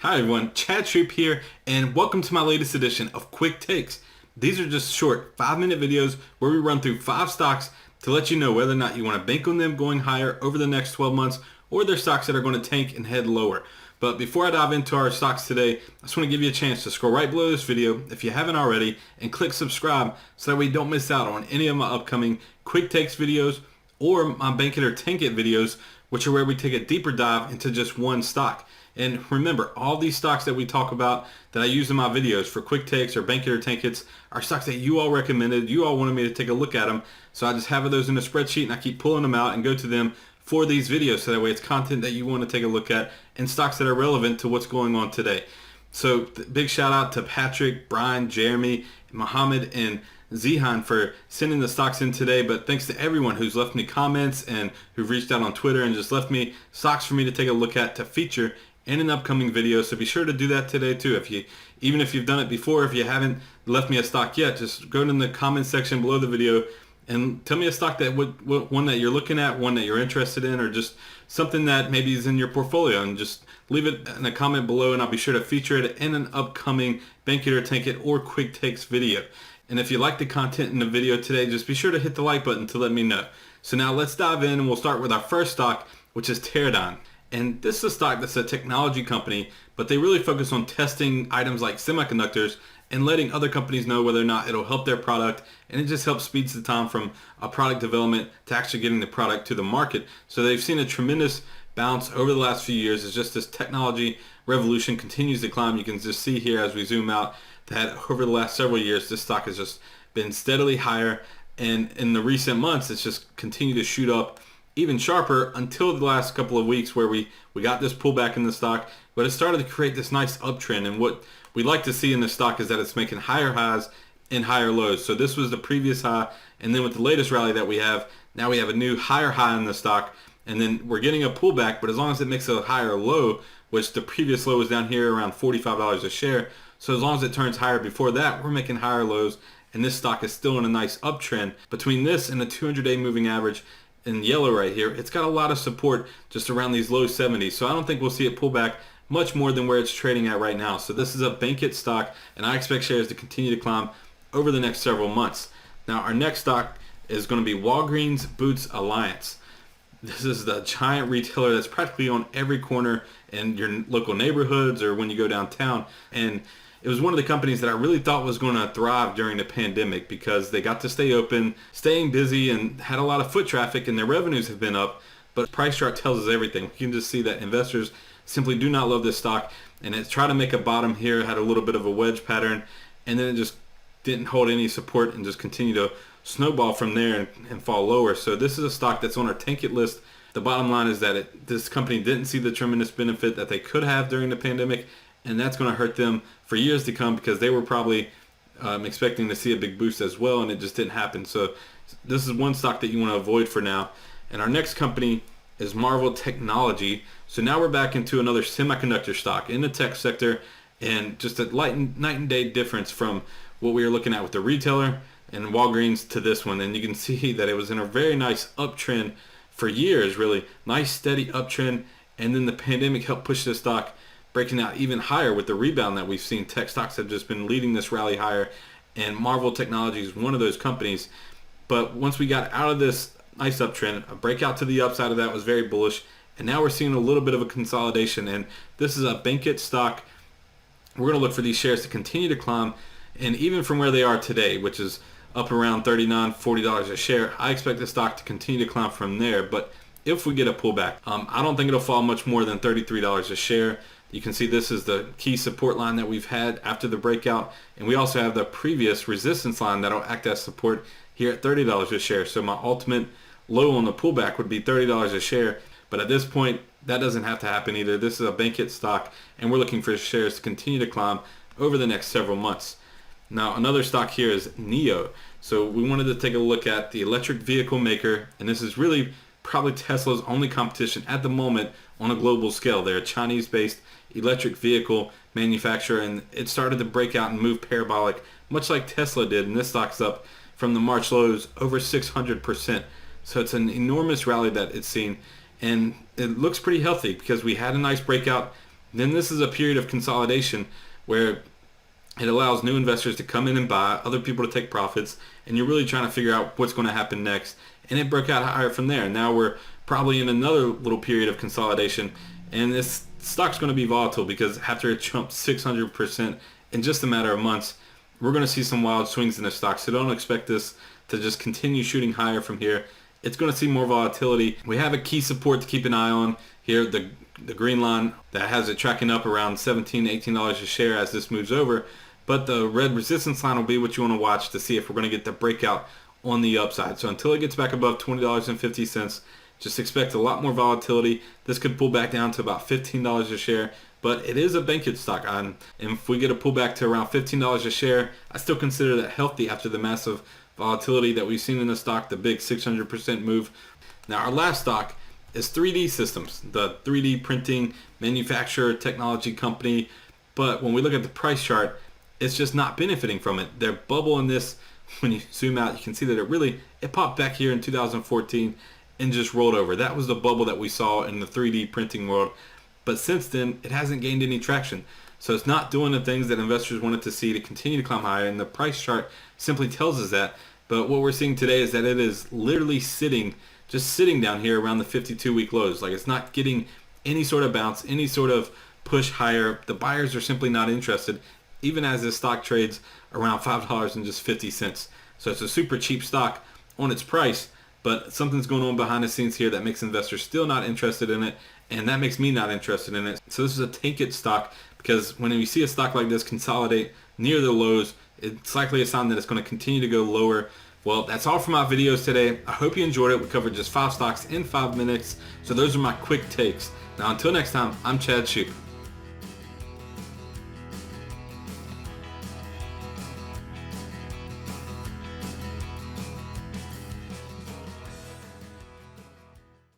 Hi everyone, Chad Shreep here, and welcome to my latest edition of Quick Takes. These are just short 5-minute videos where we run through 5 stocks to let you know whether or not you want to bank on them going higher over the next 12 months or they're stocks that are going to tank and head lower. But before I dive into our stocks today, I just want to give you a chance to scroll right below this video if you haven't already and click subscribe so that way you don't miss out on any of my upcoming Quick Takes videos or my Bank It or Tank It videos, which are where we take a deeper dive into just one stock. And remember, all these stocks that we talk about that I use in my videos for quick takes or bank it or tank it's are stocks that you all recommended. You all wanted me to take a look at them. So I just have those in a spreadsheet and I keep pulling them out and go to them for these videos. So that way it's content that you want to take a look at and stocks that are relevant to what's going on today. So big shout out to Patrick, Brian, Jeremy, Mohammed, and Zihan for sending the stocks in today, but thanks to everyone who's left me comments and who've reached out on Twitter and just left me stocks for me to take a look at to feature in an upcoming video. So be sure to do that today too. Even if you've done it before, if you haven't left me a stock yet, just go in the comment section below the video and tell me a stock that one that you're looking at, one that you're interested in, or just something that maybe is in your portfolio, and just leave it in a comment below and I'll be sure to feature it in an upcoming Bank It or Tank It or Quick Takes video. And if you like the content in the video today, just be sure to hit the like button to let me know. So now let's dive in and we'll start with our first stock, which is Teradyne. And this is a stock that's a technology company, but they really focus on testing items like semiconductors and letting other companies know whether or not it'll help their product. And it just helps speeds the time from a product development to actually getting the product to the market. So they've seen a tremendous bounce over the last few years as just this technology revolution continues to climb. You can just see here as we zoom out that over the last several years, this stock has just been steadily higher. And in the recent months, it's just continued to shoot up even sharper until the last couple of weeks where we got this pullback in the stock, but it started to create this nice uptrend. And what we like to see in the stock is that it's making higher highs and higher lows. So this was the previous high, and then with the latest rally that we have, now we have a new higher high in the stock, and then we're getting a pullback, but as long as it makes a higher low, which the previous low was down here around $45 a share, so as long as it turns higher before that, we're making higher lows, and this stock is still in a nice uptrend. Between this and the 200-day moving average, in yellow right here, it's got a lot of support just around these low 70s. So I don't think we'll see it pull back much more than where it's trading at right now. So this is a bank it stock, and I expect shares to continue to climb over the next several months. Now our next stock is going to be Walgreens Boots Alliance. This is the giant retailer that's practically on every corner in your local neighborhoods or when you go downtown. And it was one of the companies that I really thought was going to thrive during the pandemic because they got to stay open, staying busy, and had a lot of foot traffic, and their revenues have been up. But price chart tells us everything. You can just see that investors simply do not love this stock, and it's tried to make a bottom here, had a little bit of a wedge pattern, and then it just didn't hold any support and just continued to snowball from there and fall lower. So this is a stock that's on our tank it list. The bottom line is that this company didn't see the tremendous benefit that they could have during the pandemic, and that's going to hurt them for years to come because they were probably expecting to see a big boost as well, and it just didn't happen. So this is one stock that you want to avoid for now. And our next company is Marvell Technology. So now we're back into another semiconductor stock in the tech sector, and just a night and day difference from what we were looking at with the retailer and Walgreens to this one. And you can see that it was in a very nice uptrend for years, really nice steady uptrend, and then the pandemic helped push this stock breaking out even higher with the rebound that we've seen. Tech stocks have just been leading this rally higher, and Marvell Technology is one of those companies. But once we got out of this nice uptrend, a breakout to the upside of that was very bullish, and now we're seeing a little bit of a consolidation, and this is a bank it stock. We're going to look for these shares to continue to climb, and even from where they are today, which is up around $39, $40 a share, I expect the stock to continue to climb from there. But if we get a pullback, I don't think it'll fall much more than $33 a share. You can see this is the key support line that we've had after the breakout, and we also have the previous resistance line that'll act as support here at $30 a share. So my ultimate low on the pullback would be $30 a share, but at this point that doesn't have to happen either. This is a bank it stock, and we're looking for shares to continue to climb over the next several months. Now another stock here is NIO. So we wanted to take a look at the electric vehicle maker, and this is really probably Tesla's only competition at the moment on a global scale. They're a Chinese-based electric vehicle manufacturer, and it started to break out and move parabolic, much like Tesla did, and this stock's up from the March lows over 600%. So it's an enormous rally that it's seen, and it looks pretty healthy because we had a nice breakout then this is a period of consolidation where it allows new investors to come in and buy, other people to take profits, and you're really trying to figure out what's going to happen next. And it broke out higher from there. Now we're probably in another little period of consolidation, and this stock's going to be volatile because after it jumped 600% in just a matter of months, we're going to see some wild swings in the stock. So don't expect this to just continue shooting higher from here. It's going to see more volatility. We have a key support to keep an eye on here, the green line that has it tracking up around $17, $18 a share as this moves over. But the red resistance line will be what you want to watch to see if we're going to get the breakout on the upside. So until it gets back above $20.50, just expect a lot more volatility. This could pull back down to about $15 a share, but it is a bankage stock. And if we get a pullback to around $15 a share, I still consider that healthy after the massive volatility that we've seen in the stock, the big 600% move. Now our last stock is 3D Systems, the 3D printing manufacturer technology company. But when we look at the price chart, it's just not benefiting from it. Their bubble in this, when you zoom out, you can see that it popped back here in 2014 and just rolled over. That was the bubble that we saw in the 3D printing world. But since then, it hasn't gained any traction. So it's not doing the things that investors wanted to see to continue to climb higher, and the price chart simply tells us that. But what we're seeing today is that it is literally just sitting down here around the 52-week lows. Like, it's not getting any sort of bounce, any sort of push higher. The buyers are simply not interested, even as this stock trades around $5.50. So it's a super cheap stock on its price, but something's going on behind the scenes here that makes investors still not interested in it, and that makes me not interested in it. So this is a take it stock, because when you see a stock like this consolidate near the lows, it's likely a sign that it's going to continue to go lower. Well, that's all for my videos today. I hope you enjoyed it. We covered just 5 stocks in 5 minutes. So those are my quick takes. Now, until next time, I'm Chad Shoup.